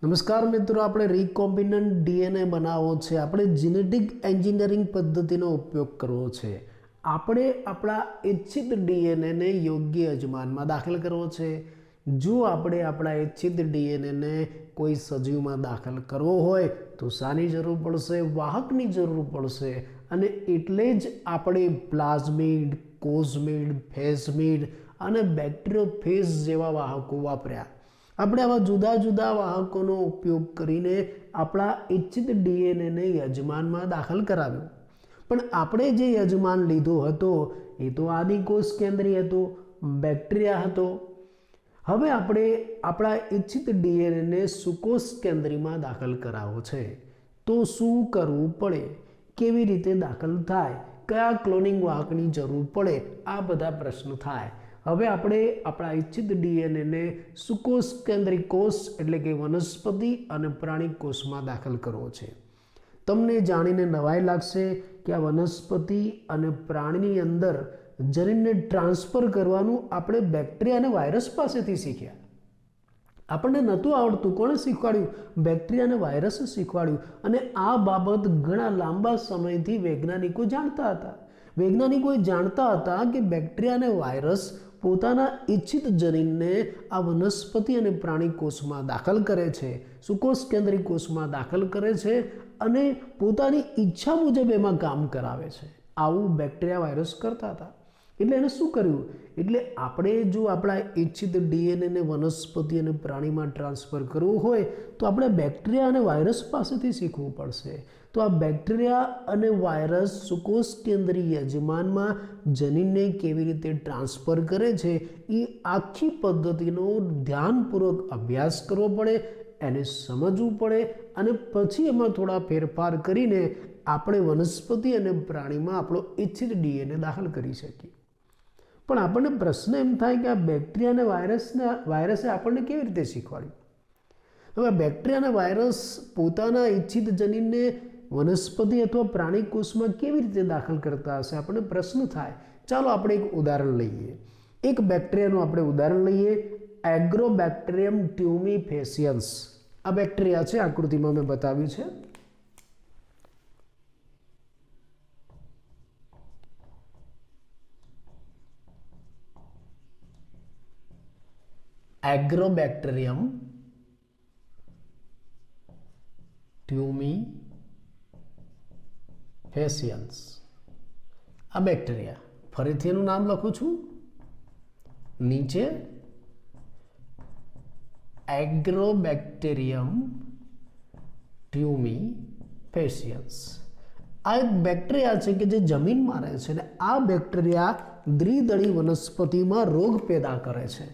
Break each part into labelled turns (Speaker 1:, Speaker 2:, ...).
Speaker 1: નમસ્કાર મિત્રો, આપણે રિકોમ્બિનન્ટ ડીએનએ બનાવવો છે. આપણે જીનેટિક એન્જિનિયરિંગ પદ્ધતિનો ઉપયોગ કરવો છે. આપણે આપણા ઇચ્છિત ડીએનએને યોગ્ય યજમાનમાં દાખલ કરવો છે. જો આપણે આપણા ઇચ્છિત ડીએનએને કોઈ સજીવમાં દાખલ કરવો હોય તો શાની જરૂર પડશે? વાહકની જરૂર પડશે. અને એટલે જ આપણે પ્લાઝમિડ, કોઝમિડ, ફેઝમિડ અને બેક્ટેરિયોફેજ જેવા વાહકો વાપર્યા. આપણે આવા જુદા જુદા વાહકોનો ઉપયોગ કરીને આપણા ઇચ્છિત ડીએનએને યજમાનમાં દાખલ કરાવ્યું. પણ આપણે જે યજમાન લીધો હતો એ તો આદિકોષ કેન્દ્રી હતો, બેક્ટેરિયા હતો. હવે આપણે આપણા ઇચ્છિત ડીએનએને સુકોષ કેન્દ્રીમાં દાખલ કરાવવો છે. તો શું કરવું પડે? કેવી રીતે દાખલ થાય? કયા ક્લોનિંગ વાહકની જરૂર પડે? આ બધા પ્રશ્નો થાય. હવે આપણે આપણા ઇચ્છિત ડીએનએને સુકોષ કેન્દ્રી કોષ એટલે કે વનસ્પતિ અને પ્રાણી કોષમાં દાખલ કરવો છે. તમને જાણીને નવાઈ લાગશે કે આ વનસ્પતિ અને પ્રાણીની અંદર જનીનને ટ્રાન્સફર કરવાનું આપણે બેક્ટેરિયા અને વાયરસ પાસેથી શીખ્યા. આપણને નહોતું આવડતું. કોણે શીખવાડ્યું? બેક્ટેરિયા અને વાયરસે શીખવાડ્યું. અને આ બાબત ઘણા લાંબા સમયથી વૈજ્ઞાનિકો જાણતા હતા. વૈજ્ઞાનિકો જાણતા હતા કે બેક્ટેરિયા અને વાયરસ પોતાના ઈચ્છિત જનીનને આ વનસ્પતિ અને પ્રાણી કોષમાં દાખલ કરે છે, સુકોષ કેન્દ્રી કોષમાં દાખલ કરે છે અને પોતાની ઈચ્છા મુજબ એમાં કામ કરાવે છે. આવું બેક્ટેરિયા વાયરસ કરતા હતા. એટલે એને શું કર્યું? એટલે આપણે જો આપણા ઈચ્છિત ડીએનએને વનસ્પતિ અને પ્રાણીમાં ટ્રાન્સફર કરવું હોય તો આપણે બેક્ટેરિયા અને વાયરસ પાસેથી શીખવું પડશે. તો આ બેક્ટેરિયા અને વાયરસ સુકોષ કેન્દ્રીય યજમાનમાં જનીનને કેવી રીતે ટ્રાન્સફર કરે છે એ આખી પદ્ધતિનો ધ્યાનપૂર્વક અભ્યાસ કરવો પડે, એને સમજવું પડે અને પછી એમાં થોડા ફેરફાર કરીને આપણે વનસ્પતિ અને પ્રાણીમાં આપણો ઈચ્છિત ડીએનએ દાખલ કરી શકીએ. પણ આપણને પ્રશ્ન એમ થાય કે આ બેક્ટેરિયા અને વાયરસે આપણને કેવી રીતે શીખવાડ્યું? હવે બેક્ટેરિયા અને વાયરસ પોતાના ઈચ્છિત જનીનને વનસ્પતિ અથવા પ્રાણી કોષમાં કેવી રીતે દાખલ કરતા હશે? આપણને પ્રશ્ન થાય. ચાલો આપણે એક ઉદાહરણ લઈએ. એક બેક્ટેરિયાનું આપણે ઉદાહરણ લઈએ, એગ્રોબેક્ટેરિયમ ટ્યુમિફેસિયન્સ. આ બેક્ટેરિયા છે, આકૃતિમાં મેં બતાવ્યું છે. એગ્રોબેક્ટેરિયમ ટ્યુમિફેસિયન્સ આ બેક્ટેરિયા. ફરીથી એનું નામ લખું છું નીચે, એગ્રોબેક્ટેરિયમ ટ્યુમિફેસિયન્સ. આ એક બેક્ટેરિયા છે કે જે જમીનમાં રહે છે અને આ બેક્ટેરિયા દ્વિદળી વનસ્પતિમાં રોગ પેદા કરે છે.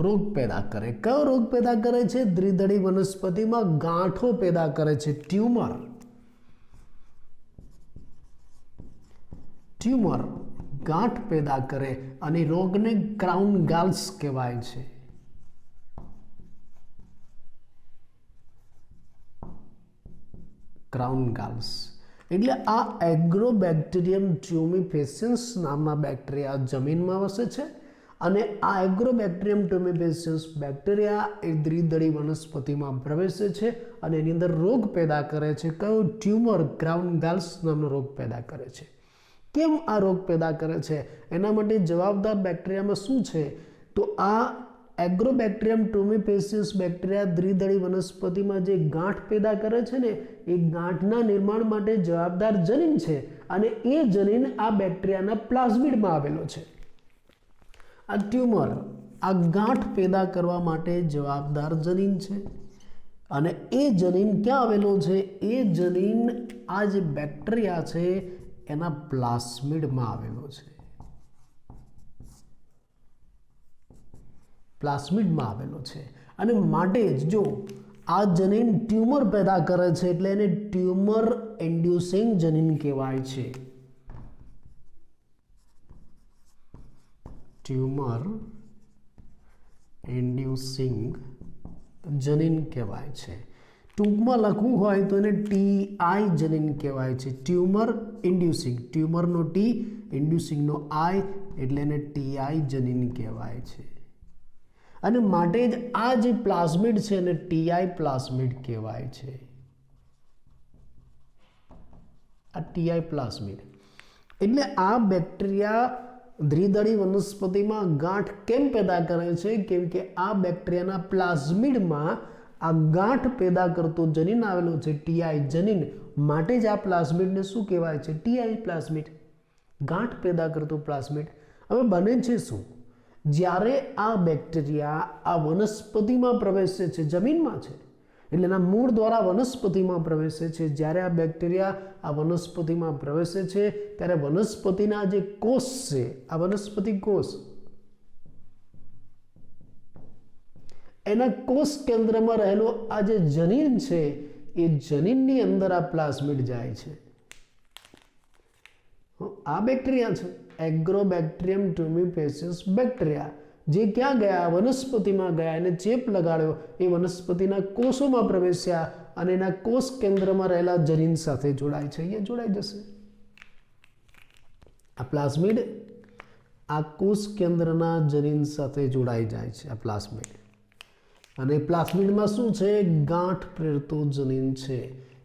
Speaker 1: રોગ પેદા કરે. કયો રોગ પેદા કરે છે? દ્વિદળી વનસ્પતિમાં ગાંઠો પેદા કરે છે, ટ્યુમર. ટ્યુમર ગાંઠ પેદા કરે અને રોગને ક્રાઉન ગાલ્સ કહેવાય છે. ક્રાઉન ગાલ્સ એટલે આ એગ્રોબેક્ટેરિયમ ટ્યુમિફેસિયન્સ નામના બેક્ટેરિયા જમીનમાં વસે છે. અને આ એગ્રોબેક્ટેરિયમ ટ્યુમિફેસિયન્સ બેક્ટેરિયા એ દ્વિદળી વનસ્પતિમાં પ્રવેશે છે અને એની અંદર રોગ પેદા કરે છે. કયો? ટ્યુમર, ક્રાઉન ગાલ્સ નામનો રોગ પેદા કરે છે. કેમ આ રોગ પેદા કરે છે? એના માટે જવાબદાર બેક્ટેરિયામાં શું છે? તો આ એગ્રોબેક્ટેરિયમ ટ્યુમિફેસિયન્સ બેક્ટેરિયા દ્વિદળી વનસ્પતિમાં જે ગાંઠ પેદા કરે છે ને એ ગાંઠના નિર્માણ માટે જવાબદાર જનીન છે અને એ જનીન આ બેક્ટેરિયાના પ્લાઝમિડમાં આવેલો છે. આ ટ્યુમર, આ ગાંઠ પેદા કરવા માટે જવાબદાર જનીન છે અને એ જનીન ક્યાં આવેલો છે? એ જનીન આ જે બેક્ટેરિયા છે એના પ્લાસ્મિડમાં આવેલો છે. પ્લાસ્મિડમાં આવેલો છે અને માટે જ જો આ જનીન ટ્યુમર પેદા કરે છે એટલે એને ટ્યુમર ઇન્ડ્યુસિંગ જનીન કહેવાય છે. ટ્યુમર ઇન્ડ્યુસિંગ જનીન કહેવાય છે. ટૂંકમાં લખવું હોય તો એને ટીઆઈ જનીન કહેવાય છે, ટ્યુમર ઇન્ડ્યુસિંગ, ટ્યુમરનો ટી, ઇન્ડ્યુસિંગનો આઈ, એટલે એને ટીઆઈ જનીન કહેવાય છે. અને માટે જ આ જે પ્લાઝમિડ છે એને ટીઆઈ પ્લાઝમિડ કહેવાય છે. આ ટીઆઈ પ્લાઝમિડ એટલે આ બેક્ટેરિયા દ્વિદળી વનસ્પતિમાં ગાંઠ કેમ પેદા કરે છે? કેમ કે આ બેક્ટેરિયાના પ્લાઝમિડમાં આ ગાંઠ પેદા કરતો જનીન આવેલો છે, ટીઆઈ જનીન. માટે જ આ પ્લાઝમિડને શું કહેવાય છે? ટીઆઈ પ્લાઝમિડ, ગાંઠ પેદા કરતો પ્લાઝમિડ. હવે બને છે શું? જ્યારે આ બેક્ટેરિયા આ વનસ્પતિમાં પ્રવેશે છે, જમીનમાં છે એટલે એના મૂળ દ્વારા વનસ્પતિમાં પ્રવેશે છે. જ્યારે આ બેક્ટેરિયા આ વનસ્પતિમાં પ્રવેશે છે ત્યારે વનસ્પતિના જે કોષ છે, આ વનસ્પતિ કોષ, એના કોષ કેન્દ્રમાં રહેલો આ જે જનીન છે એ જનીનની અંદર આ પ્લાઝમિડ જાય છે. આ બેક્ટેરિયા છે એગ્રોબેક્ટેરિયમ ટ્યુમિફેસિયસ બેક્ટેરિયા, જે ક્યાં ગયા? વનસ્પતિમાં ગયા, એને ચેપ લગાડ્યો, એ વનસ્પતિના કોષોમાં પ્રવેશ્યા અને એના કોષ કેન્દ્રમાં રહેલા જનીન સાથે જોડાય છે. અહીંયા જોડાઈ જશે આ પ્લાઝમિડ, આ કોષ કેન્દ્રના જનીન સાથે જોડાઈ જાય છે આ પ્લાઝમિડ. અને પ્લાઝમિડમાં શું છે? ગાંઠ પ્રેરતો જનીન છે.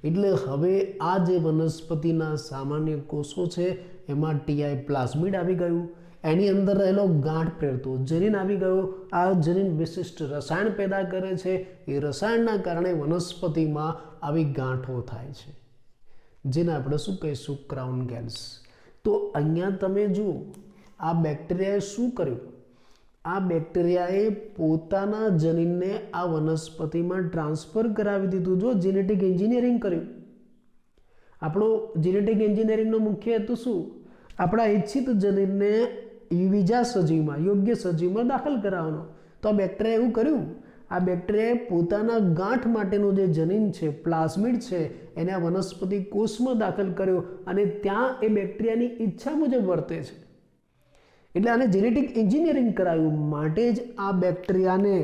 Speaker 1: એટલે હવે આ જે વનસ્પતિના સામાન્ય કોષો છે એમાં ટીઆઈ પ્લાઝમિડ આવી ગયું, એની અંદર રહેલો ગાંઠ પ્રેરતો જનીન આવી ગયો. આ જનીન વિશિષ્ટ રસાયણ પેદા કરે છે. એ રસાયણના કારણે વનસ્પતિમાં આવી ગાંઠો થાય છે, જેને આપણે શું કહીશું? ક્રાઉન ગેલ્સ. તો અહીંયા તમે જુઓ આ બેક્ટેરિયાએ શું કર્યું? આ બેક્ટેરિયાએ પોતાના જનીનને આ વનસ્પતિમાં ટ્રાન્સફર કરાવી દીધું. જો જેનેટિક એન્જિનિયરિંગ કર્યું. આપણો જેનેટિક એન્જિનિયરિંગનો મુખ્ય હેતુ શું? આપણા ઈચ્છિત જનીનને બીજા સજીવમાં, યોગ્ય સજીવમાં દાખલ કરાવવાનો. તો આ બેક્ટેરિયાએ એવું કર્યું. આ બેક્ટેરિયાએ પોતાના ગાંઠ માટેનું જે જનીન છે, પ્લાઝમિડ છે, એને આ વનસ્પતિ કોષમાં દાખલ કર્યો અને ત્યાં એ બેક્ટેરિયાની ઈચ્છા મુજબ વર્તે છે. એટલે આને જેનેટિક એન્જિનિયરિંગ કરાયું. માટે જ આ બેક્ટેરિયાને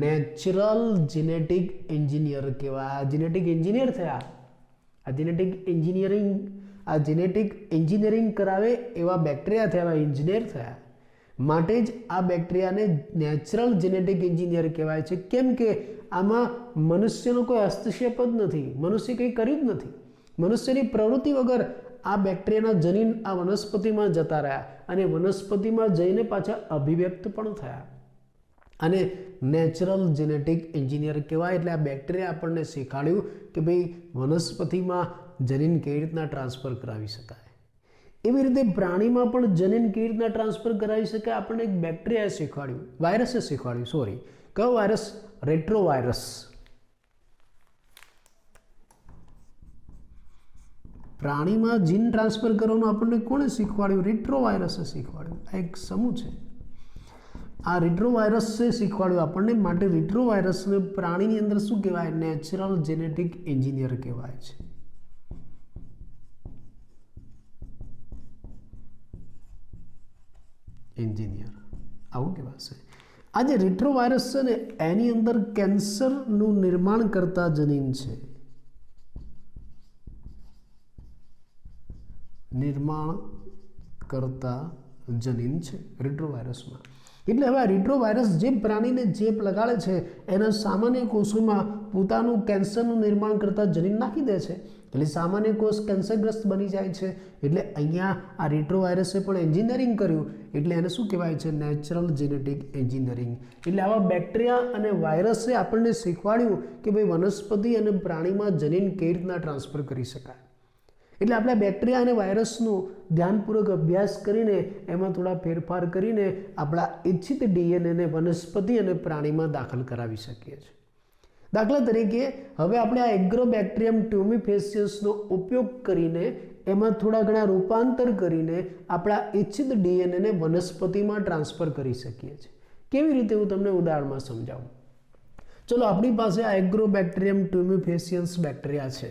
Speaker 1: નેચરલ જેનેટિક એન્જિનિયર કહેવાય. આ જેનેટિક એન્જિનિયર થયા. આ જેનેટિક એન્જિનિયરિંગ કરાવે એવા બેક્ટેરિયા થયા, એન્જિનિયર થયા. માટે જ આ બેક્ટેરિયાને નેચરલ જેનેટિક એન્જિનિયર કહેવાય છે. કેમ કે આમાં મનુષ્યનો કોઈ હસ્તક્ષેપ જ નથી, મનુષ્ય કંઈ કર્યું જ નથી. મનુષ્યની પ્રવૃત્તિ વગર આ બેક્ટેરિયાના જનીન આ વનસ્પતિમાં જતા રહ્યા અને વનસ્પતિમાં જઈને પાછા અભિવ્યક્ત પણ થયા. અને નેચરલ જેનેટિક એન્જિનિયર કહેવાય. એટલે આ બેક્ટેરિયા આપણને શીખવાડ્યું કે ભાઈ વનસ્પતિમાં જનીન કેવી રીતના ટ્રાન્સફર કરાવી શકાય. એવી રીતે પ્રાણીમાં પણ જનીન કેવી રીતના ટ્રાન્સફર કરાવી શકાય આપણને એક બેક્ટેરિયાએ શીખવાડ્યું, વાયરસે શીખવાડ્યું. સોરી, કયો વાયરસ? રેટ્રોવાયરસ. પ્રાણીમાં જીન ટ્રાન્સફર કરવાનું આપણને કોણે શીખવાડ્યું? રેટ્રોવાયરસે શીખવાડ્યું. આ એક સમૂહ છે. આ રેટ્રોવાયરસે શીખવાડ્યું આપણને. માટે રેટ્રોવાયરસને પ્રાણીની અંદર શું કહેવાય? નેચરલ જેનેટિક એન્જિનિયર કહેવાય છે. એન્જિનિયર આવું કહેવાશે. આ જે રેટ્રોવાયરસ છે ને એની અંદર કેન્સરનું નિર્માણ કરતા જનીન છે, નિર્માણ કરતા જનીન છે રેટ્રોવાયરસમાં. એટલે હવે આ રેટ્રોવાયરસ જે પ્રાણીને ચેપ લગાડે છે એના સામાન્ય કોષોમાં પોતાનું કેન્સરનું નિર્માણ કરતા જનીન નાખી દે છે. એટલે સામાન્ય કોષ કેન્સરગ્રસ્ત બની જાય છે. એટલે અહીંયા આ રેટ્રોવાયરસે પણ એન્જિનિયરિંગ કર્યું. એટલે એને શું કહેવાય છે? Natural genetic engineering. એટલે આવા બેક્ટેરિયા અને વાયરસે આપણને શીખવાડ્યું કે ભાઈ વનસ્પતિ અને પ્રાણીમાં જનીન કેવી રીતના ટ્રાન્સફર કરી શકાય. એટલે આપણે બેક્ટેરિયા અને વાયરસનો ધ્યાનપૂર્વક અભ્યાસ કરીને એમાં થોડા ફેરફાર કરીને આપણા ઈચ્છિત ડીએનએને વનસ્પતિ અને પ્રાણીમાં દાખલ કરાવી શકીએ છીએ. દાખલા તરીકે હવે આપણે આ એગ્રોબેક્ટેરિયમ ટ્યુમિફેસિયસનો ઉપયોગ કરીને એમાં થોડા ઘણા રૂપાંતર કરીને આપણા ઈચ્છિત ડીએનએને વનસ્પતિમાં ટ્રાન્સફર કરી શકીએ છીએ. કેવી રીતે હું તમને ઉદાહરણમાં સમજાવું. ચલો, આપણી પાસે આ એગ્રોબેક્ટેરિયમ ટ્યુમિફેસિયસ બેક્ટેરિયા છે.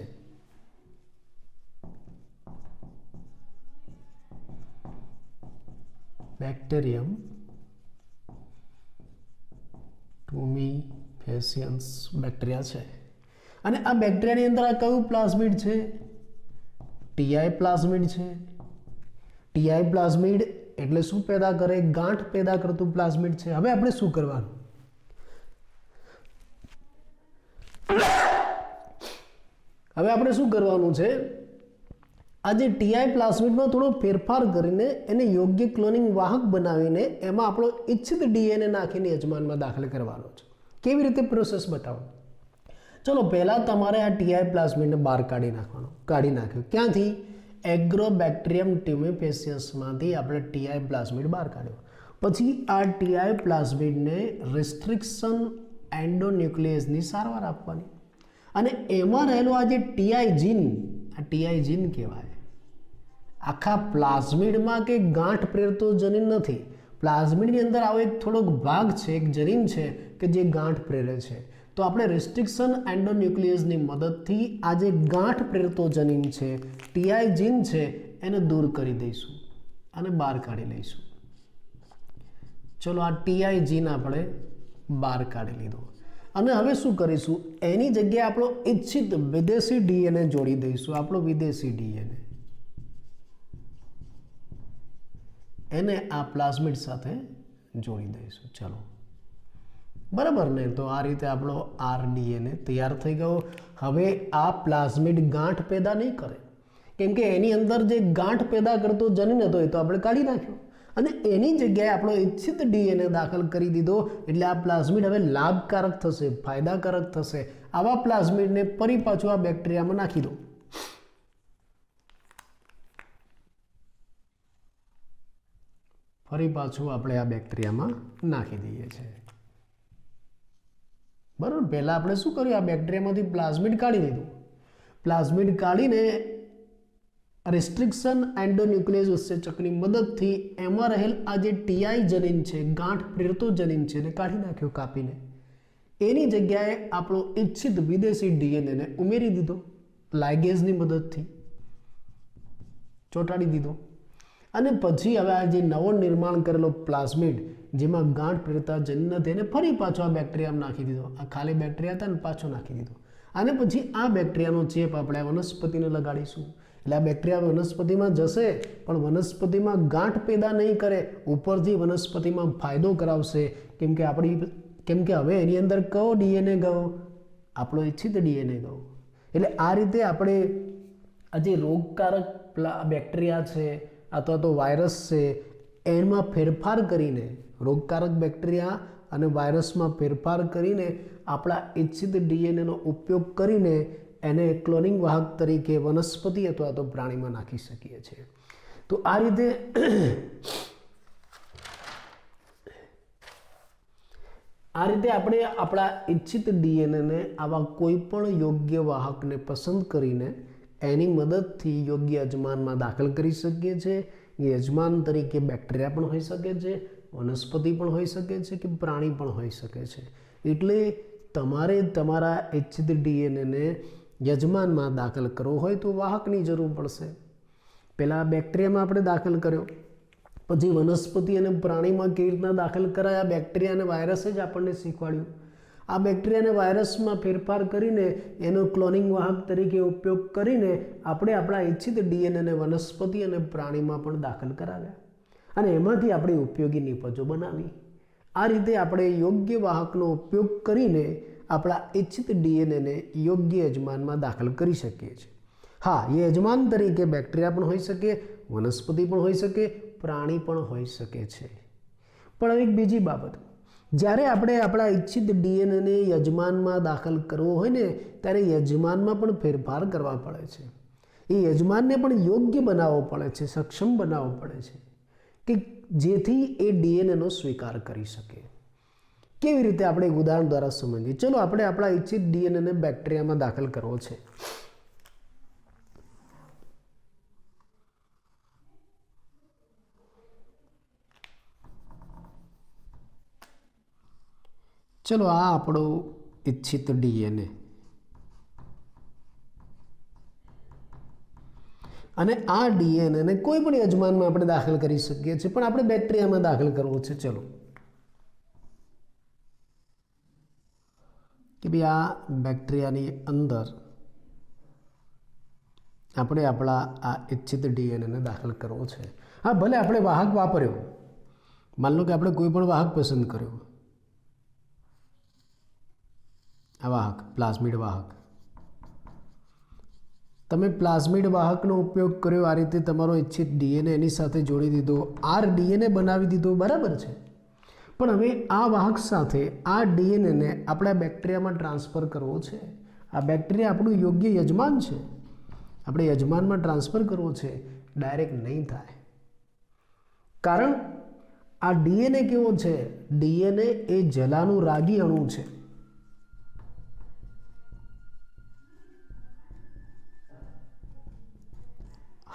Speaker 1: બેક્ટેરિયમ ટ્યુમિફેસિયસ બેક્ટેરિયા છે. અને આ બેક્ટેરિયાની અંદર આ કયું પ્લાઝમિડ છે? ટીઆઈ પ્લાઝમિડ છે. ટીઆઈ પ્લાઝમિડ એટલે શું પેદા કરે? ગાંઠ પેદા કરતું પ્લાઝમિડ છે. હવે આપણે શું કરવાનું? હવે આપણે શું કરવાનું છે? આ જે ટીઆઈ પ્લાઝમિડમાં થોડો ફેરફાર કરીને એને યોગ્ય ક્લોનિંગ વાહક બનાવીને એમાં આપણો ઇચ્છિત ડીએનએ નાખીને યજમાનમાં દાખલ કરવાનો છે. કેવી રીતે પ્રોસેસ બતાવો? ચલો પહેલાં તમારે આ ટીઆઈ પ્લાઝમિડને બહાર કાઢી નાખ્યો. ક્યાંથી? એગ્રોબેક્ટેરિયમ ટ્યુમેફેસિયસમાંથી આપણે ટીઆઈ પ્લાઝમિડ બહાર કાઢ્યો. પછી આ ટીઆઈ પ્લાઝમિડને રિસ્ટ્રિક્શન એન્ડોન્યુક્લિયસની સારવાર આપવાની અને એમાં રહેલો આ જે ટીઆઈ જીન, આ ટીઆઈ જીન કહેવાય. આખા પ્લાઝમિડમાં કે ગાંઠ પ્રેરતો જનીન નથી. પ્લાઝમિડની અંદર આવો એક થોડોક ભાગ છે, એક જનીન છે કે જે ગાંઠ પ્રેરે છે. તો આપણે રિસ્ટ્રિક્શન એન્ડોન્યુક્લિયસની મદદથી આ જે ગાંઠ પ્રેરતો જનીન છે, ટીઆઈ જીન છે, એને દૂર કરી દઈશું અને બહાર કાઢી લઈશું. ચલો આ ટીઆઈ જીન આપણે બહાર કાઢી લીધો અને હવે શું કરીશું? એની જગ્યાએ આપણો ઇચ્છિત વિદેશી ડીએનએ જોડી દઈશું. આપણો વિદેશી ડીએનએ એને આ પ્લાઝમિડ સાથે જોડી દઈશું. ચલો બરાબર ને? તો આ રીતે આપણો આરડીએનએ તૈયાર થઈ ગયો. હવે આ પ્લાઝમિડ ગાંઠ પેદા નહીં કરે, કેમ કે એની અંદર જે ગાંઠ પેદા કરતો જનીન હતો એ તો આપણે કાઢી નાખ્યો અને એની જગ્યાએ આપણો ઇચ્છિત ડીએનએ દાખલ કરી દીધો. એટલે આ પ્લાઝમિડ હવે લાભકારક થશે, ફાયદાકારક થશે. આવા પ્લાઝમિડને ફરી પાછું આ બેક્ટેરિયામાં નાખી દો. ફરી પાછું આપણે આ બેક્ટેરિયામાં નાખી દઈએ છીએ. બરાબર? પહેલાં આપણે શું કર્યું? આ બેક્ટેરિયામાંથી પ્લાઝમિડ કાઢી દીધું. પ્લાઝમિડ કાઢીને રિસ્ટ્રિક્શન એન્ડોન્યુક્લિયસ ઉત્સેચકની મદદથી એમાં રહેલ આ જે ટીઆઈ જનીન છે, ગાંઠ પ્રેરતો જનીન છે, એને કાઢી નાખ્યો કાપીને. એની જગ્યાએ આપણો ઇચ્છિત વિદેશી ડીએનએને ઉમેરી દીધો. લાઇગેઝની મદદથી ચોંટાડી દીધો અને પછી હવે આ જે નવો નિર્માણ કરેલો પ્લાઝમિડ જેમાં ગાંઠ પ્રેરતા જનીન હતી એને ફરી પાછો આ બેક્ટેરિયામાં નાખી દીધો. આ ખાલી બેક્ટેરિયા હતા ને પાછો નાખી દીધો. અને પછી આ બેક્ટેરિયાનો ચેપ આપણે વનસ્પતિને લગાડીશું. એટલે આ બેક્ટેરિયા વનસ્પતિમાં જશે પણ વનસ્પતિમાં ગાંઠ પેદા નહીં કરે, ઉપરથી વનસ્પતિમાં ફાયદો કરાવશે. કેમ કે હવે એની અંદર કયો ડીએનએ ગયો? આપણો ઇચ્છિત ડીએનએ ગયો. એટલે આ રીતે આપણે આ જે રોગકારક બેક્ટેરિયા છે અથવા તો વાયરસ છે એમાં ફેરફાર કરીને, રોગકારક બેક્ટેરિયા અને વાયરસમાં ફેરફાર કરીને આપણા ઇચ્છિત ડીએનએનો ઉપયોગ કરીને એને ક્લોનિંગ વાહક તરીકે વનસ્પતિ અથવા તો પ્રાણીમાં નાખી શકીએ છીએ. તો આ રીતે આપણે આપણા ઇચ્છિત ડીએનએને આવા કોઈ પણ યોગ્ય વાહકને પસંદ કરીને એની મદદથી યોગ્ય યજમાનમાં દાખલ કરી શકીએ છીએ. યજમાન તરીકે બેક્ટેરિયા પણ હોઈ શકે છે, વનસ્પતિ પણ હોઈ શકે છે કે પ્રાણી પણ હોઈ શકે છે. એટલે તમારે તમારા ઇચ્છિત ડીએનએને યજમાનમાં દાખલ કરવો હોય તો વાહકની જરૂર પડશે. પહેલાં બેક્ટેરિયામાં આપણે દાખલ કર્યો, પછી વનસ્પતિ અને પ્રાણીમાં કેવી રીતના દાખલ કરાય આ બેક્ટેરિયા અને વાયરસે જ આપણને શીખવાડ્યું. આ બેક્ટેરિયા અને વાયરસમાં ફેરફાર કરીને એનો ક્લોનિંગ વાહક તરીકે ઉપયોગ કરીને આપણે આપણા ઇચ્છિત ડીએનએને વનસ્પતિ અને પ્રાણીમાં પણ દાખલ કરાવ્યા અને એમાંથી આપણે ઉપયોગી નિપજો બનાવી. આ રીતે આપણે યોગ્ય વાહકનો ઉપયોગ કરીને આપણા ઇચ્છિત ડીએનએને યોગ્ય યજમાનમાં દાખલ કરી શકીએ છીએ. હા, એ યજમાન તરીકે બેક્ટેરિયા પણ હોઈ શકે, વનસ્પતિ પણ હોઈ શકે, પ્રાણી પણ હોઈ શકે છે. પણ એક બીજી બાબત, જ્યારે આપણે આપણા ઇચ્છિત ડીએનએને યજમાનમાં દાખલ કરવો હોય ને ત્યારે યજમાનમાં પણ ફેરફાર કરવા પડે છે. એ યજમાનને પણ યોગ્ય બનાવવો પડે છે, સક્ષમ બનાવવો પડે છે કે જેથી એ ડીએનએનો સ્વીકાર કરી શકે. કેવી રીતે આપણે એક ઉદાહરણ દ્વારા સમજીએ. ચલો આપણે આપણા ઇચ્છિત ડીએનએને બેક્ટેરિયામાં દાખલ કરવો છે. ચલો આ આપણો ઇચ્છિત ડીએનએ અને આ ડીએનએને કોઈ પણ યજમાનમાં આપણે દાખલ કરી શકીએ છીએ, પણ આપણે બેક્ટેરિયામાં દાખલ કરવો છે. કે ભાઈ આ બેક્ટેરિયાની અંદર આપણે આપણા આ ઇચ્છિત ડીએનએને દાખલ કરવો છે. હા, ભલે આપણે વાહક વાપર્યો, માન લો કે આપણે કોઈ પણ વાહક પસંદ કર્યો, આ વાહક પ્લાઝમિડ વાહક, તમે પ્લાઝમિડ વાહકનો ઉપયોગ કર્યો, આ રીતે તમારો ઇચ્છિત ડીએનએ એની સાથે જોડી દીધો, આર ડીએનએ બનાવી દીધો, બરાબર છે. પણ હવે આ વાહક સાથે આ ડીએનએને આપણા બેક્ટેરિયામાં ટ્રાન્સફર કરવો છે. આ બેક્ટેરિયા આપણું યોગ્ય યજમાન છે, આપણે યજમાનમાં ટ્રાન્સફર કરવો છે, ડાયરેક્ટ નહીં થાય. કારણ આ ડીએનએ કેવો છે? ડીએનએ એ જલાનુરાગી અણુ છે.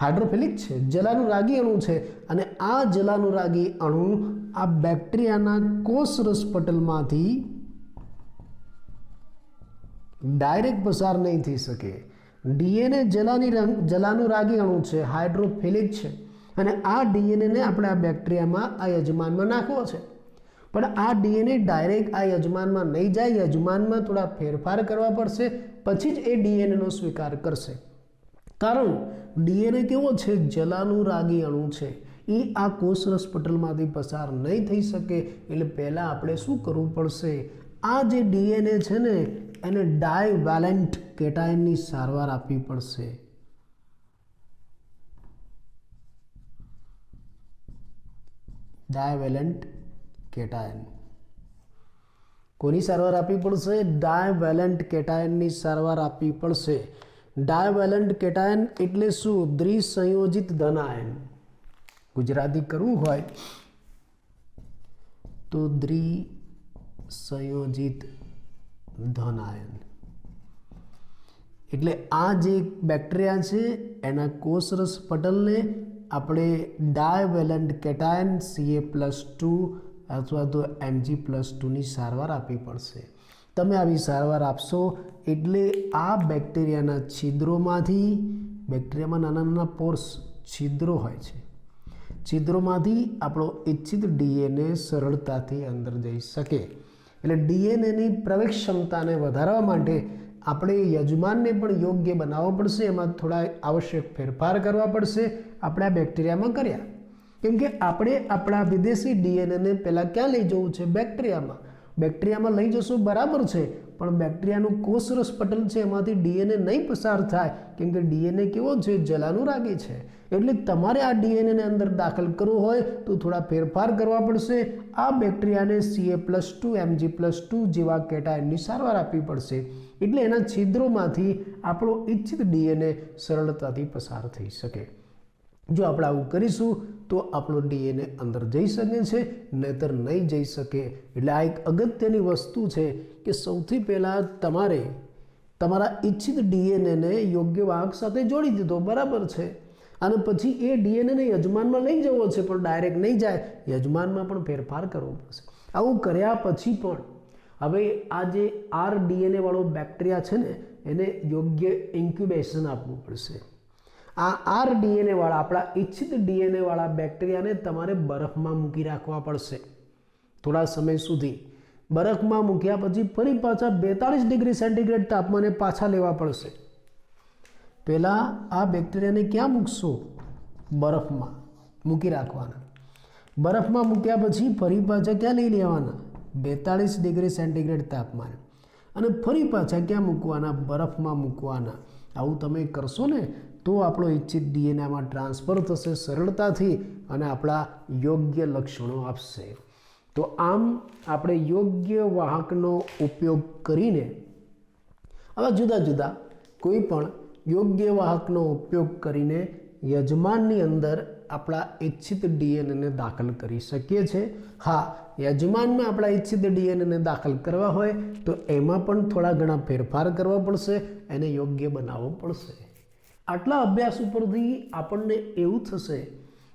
Speaker 1: હાઇડ્રોફિલિક છે, જલાનુરાગી અણુ છે. અને આ જલાનુરાગી અણુ આ બેક્ટેરિયાના કોષ રસપટલમાંથી ડાયરેક્ટ પસાર નહીં થઈ શકે. ડીએનએ જલાનુરાગી અણુ છે, હાઇડ્રોફિલિક છે, અને આ ડીએનએને આપણે આ બેક્ટેરિયામાં આ યજમાનમાં નાખવો છે. પણ આ ડીએનએ ડાયરેક્ટ આ યજમાનમાં નહીં જાય, યજમાનમાં થોડા ફેરફાર કરવા પડશે, પછી જ એ ડીએનએનો સ્વીકાર કરશે. કારણ ડીએનએ કેવો છે? જલાનુરાગી અણુ છે, એ આ કોષ રસપટલમાંથી પસાર નહીં થઈ શકે. એટલે પહેલાં આપણે શું કરવું પડશે? આ જે ડીએનએ છે ને એને ડાયવેલેન્ટ કેટાયનની સારવાર આપવી પડશે. ડાયવેલેન્ટ કેટાયન કોની સારવાર આપવી પડશે? ડાયવેલેન્ટ કેટાયનની સારવાર આપવી પડશે. ડાયવેલેન્ટ કેટાયન એટલે શું? દ્વિસંયોજિત ધન આયન. ગુજરાતી કરવું હોય તો દ્વિસંયોજિત ધન આયન. એટલે આ જે બેક્ટેરિયા છે એના કોષરસ પટલને આપણે ડાયવેલેન્ટ કેટાયન Ca+2 અથવા તો Mg+2ની સારવાર આપવી પડશે. તમે આવી સારવાર આપશો એટલે આ બેક્ટેરિયાના છિદ્રોમાંથી, બેક્ટેરિયામાં નાના નાના પોર્સ છિદ્રો હોય છે, છિદ્રોમાંથી આપણો ઇચ્છિત ડીએનએ સરળતાથી અંદર જઈ શકે. એટલે ડીએનએની પ્રવેશ ક્ષમતાને વધારવા માટે આપણે યજમાનને પણ યોગ્ય બનાવવો પડશે. એમાં થોડા આવશ્યક ફેરફાર કરવા પડશે. આપણે આ બેક્ટેરિયામાં કર્યા, કેમ કે આપણે આપણા વિદેશી ડીએનએને પહેલાં ક્યાં લઈ જવું છે? બેક્ટેરિયામાં. બેક્ટેરિયામાં લઈ જશો બરાબર છે, પણ બેક્ટેરિયાનું કોષરસ પટલ છે એમાંથી ડીએનએ નહીં પસાર થાય, કેમ કે ડીએનએ કેવો છે? જલાનુરાગી છે. એટલે તમારે આ ડીએનએને અંદર દાખલ કરવો હોય તો થોડા ફેરફાર કરવા પડશે. આ બેક્ટેરિયાને Ca+2 Mg+2 જેવા કેટાયનની સારવાર આપવી પડશે. એટલે એના છિદ્રોમાંથી આપણો ઇચ્છિત ડીએનએ સરળતાથી પસાર થઈ શકે. જો આપણે આવું કરીશું તો આપણો ડીએનએ અંદર જઈ શકે છે, નહીતર નહીં જઈ શકે. એટલે આ એક અગત્યની વસ્તુ છે કે સૌથી પહેલાં તમારે તમારા ઇચ્છિત ડીએનએને યોગ્ય વાહક સાથે જોડી દીધો, બરાબર છે, અને પછી એ ડીએનએને યજમાનમાં લઈ જવો છે, પણ ડાયરેક્ટ નહીં જાય, યજમાનમાં પણ ફેરફાર કરવો પડશે. આવું કર્યા પછી પણ હવે આ જે આર ડીએનએ વાળો બેક્ટેરિયા છે ને એને યોગ્ય ઇન્ક્યુબેશન આપવું પડશે. આ આર ડીએનએ વાળા, આપણા ઇચ્છિત ડીએનએ વાળા બેક્ટેરિયાને તમારે બરફમાં મૂકી રાખવા પડશે થોડા સમય સુધી. બરફમાં મૂક્યા પછી ફરી પાછા 42 ડિગ્રી સેન્ટીગ્રેડ તાપમાને પાછા લેવા પડશે. પહેલાં આ બેક્ટેરિયાને ક્યાં મૂકશો? બરફમાં મૂકી રાખવાના. બરફમાં મૂક્યા પછી ફરી પાછા ક્યાં લઈ લેવાના? 42 ડિગ્રી સેન્ટીગ્રેડ તાપમાન. અને ફરી પાછા ક્યાં મૂકવાના? બરફમાં મૂકવાના. આવું તમે કરશો ને તો આપણો ઇચ્છિત ડીએનએમાં ટ્રાન્સફર થશે સરળતાથી અને આપણા યોગ્ય લક્ષણો આપશે. તો આમ આપણે યોગ્ય વાહકનો ઉપયોગ કરીને આવા જુદા જુદા કોઈ પણ યોગ્ય વાહકનો ઉપયોગ કરીને યજમાનની અંદર આપણા ઇચ્છિત ડીએનએને દાખલ કરી શકીએ છીએ. હા, યજમાનમાં આપણા ઇચ્છિત ડીએનએને દાખલ કરવા હોય તો એમાં પણ થોડા ઘણા ફેરફાર કરવા પડશે, એને યોગ્ય બનાવવો પડશે. આટલા અભ્યાસ ઉપરથી આપણને એવું થશે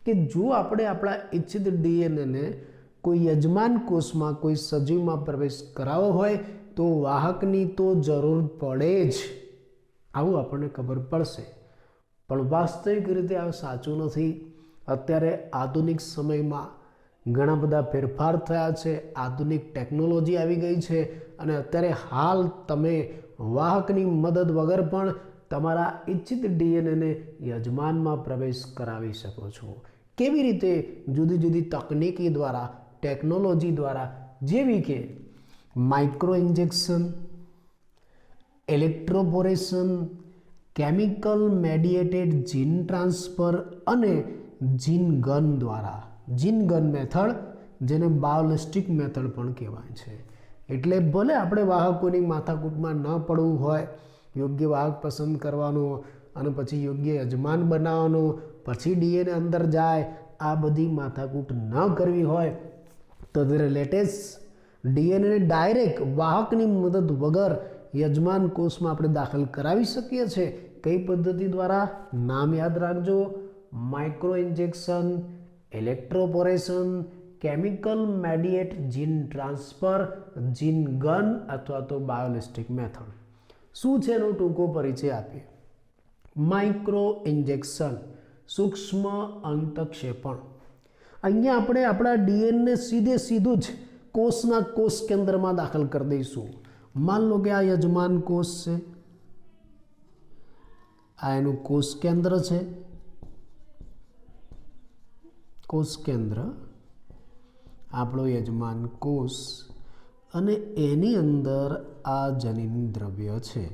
Speaker 1: કે જો આપણે આપણા ઇચ્છિત ડીએનએને કોઈ યજમાન કોષમાં, કોઈ સજીવમાં પ્રવેશ કરાવવો હોય તો વાહકની તો જરૂર પડે જ, આવું આપણને ખબર પડશે. પણ વાસ્તવિક રીતે આ સાચું નથી. અત્યારે આધુનિક સમયમાં ઘણા બધા ફેરફાર થયા છે, આધુનિક ટેકનોલોજી આવી ગઈ છે અને અત્યારે હાલ તમે વાહકની મદદ વગર પણ તમારા ઈચ્છિત ડીએનએને યજમાનમાં પ્રવેશ કરાવી શકો છો. કેવી રીતે? જુદી જુદી તકનીકી દ્વારા, ટેકનોલોજી દ્વારા, જેવી કે માઇક્રો ઇન્જેક્શન, ઇલેક્ટ્રોપોરેશન, કેમિકલ મેડિએટેડ જીન ટ્રાન્સફર અને જીન ગન દ્વારા. જીન ગન મેથડ, જેને બાયોલિસ્ટિક મેથડ પણ કહેવાય છે. એટલે ભલે આપણે વાહકોની માથાકૂટમાં ન પડવું હોય, યોગ્ય વાહક પસંદ કરવાનો અને પછી યોગ્ય યજમાન બનાવવાનો, પછી ડીએનએ અંદર જાય, આ બધી માથાકૂટ ન કરવી હોય તો ત્યારે લેટેસ્ટ ડીએનએ ડાયરેક્ટ વાહકની મદદ વગર યજમાન કોષમાં આપણે દાખલ કરાવી શકીએ છીએ. કઈ પદ્ધતિ દ્વારા? નામ યાદ રાખજો: માઇક્રો ઇન્જેક્શન, ઇલેક્ટ્રોપોરેશન, કેમિકલ મેડિએટ જીન ટ્રાન્સફર, જીન ગન અથવા તો બાયોલિસ્ટિક મેથડ. શું છે એનો ટૂંકો પરિચય આપીએ. માઇક્રો ઇન્જેક્શન, સૂક્ષ્મ અંતક્ષેપણ. અહીંયા આપણે આપણા ડીએનએ સીધું જ કોષના કોષ કેન્દ્રમાં દાખલ કરી દઈશું. માન લો કે આ યજમાન કોષ છે, આ એનું કોષ કેન્દ્ર છે. કોષ કેન્દ્ર આપણો યજમાન કોષ અને એની અંદર આ જનીન દ્રવ્ય છે.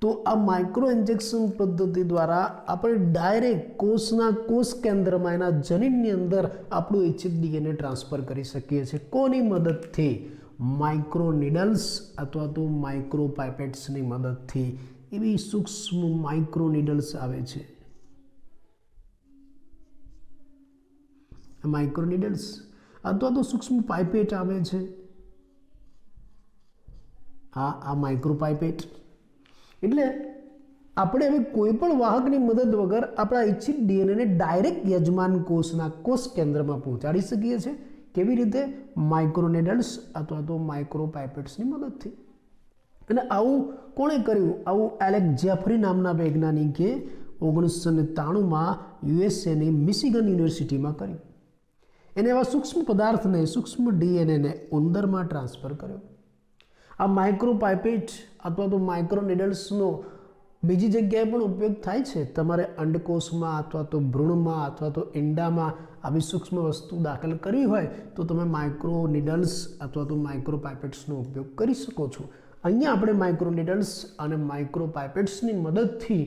Speaker 1: તો આ માઇક્રો ઇન્જેક્શન પદ્ધતિ દ્વારા આપણે ડાયરેક્ટ કોષના કોષ કેન્દ્રમાં એના જનીનની અંદર આપણું ઇચ્છિત ડીએનએ ટ્રાન્સફર કરી શકીએ છીએ. કોની મદદથી? માઇક્રો નીડલ્સ અથવા તો માઇક્રો પાઇપેટ્સની મદદથી. એવી સૂક્ષ્મ માઇક્રો નીડલ્સ આવે છે. માઇક્રો નીડલ્સ અથવા તો સૂક્ષ્મ પાઇપેટ આવે છે. આ માઇક્રો પાઇપેટ. એટલે આપણે હવે કોઈ પણ વાહકની મદદ વગર આપણા ઇચ્છિત ડીએનએને ડાયરેક્ટ યજમાન કોષના કોષ કેન્દ્રમાં પહોંચાડી શકીએ છીએ. કેવી રીતે? માઇક્રો નીડલ્સ અથવા તો માઇક્રો પાઇપેટ્સની મદદથી. અને આવું કોણે કર્યું? આવું એલેક્સ જેફરી નામના વૈજ્ઞાનિકે 1993માં યુએસએની મિશિગન યુનિવર્સિટીમાં કર્યું. એને એવા સૂક્ષ્મ પદાર્થને, સૂક્ષ્મ ડીએનએને ઉંદરમાં ટ્રાન્સફર કર્યો. આ માઇક્રો પાઇપેટ અથવા તો માઇક્રો નીડલ્સનો બીજી જગ્યાએ પણ ઉપયોગ થાય છે. તમારે અંડકોષમાં અથવા તો ભ્રૂણમાં અથવા તો ઈંડામાં આવી સૂક્ષ્મ વસ્તુ દાખલ કરવી હોય તો તમે માઇક્રો નીડલ્સ અથવા તો માઇક્રો પાઇપેટ્સનો ઉપયોગ કરી શકો છો. અહીંયા આપણે માઇક્રો નીડલ્સ અને માઇક્રો પાઇપેટ્સની મદદથી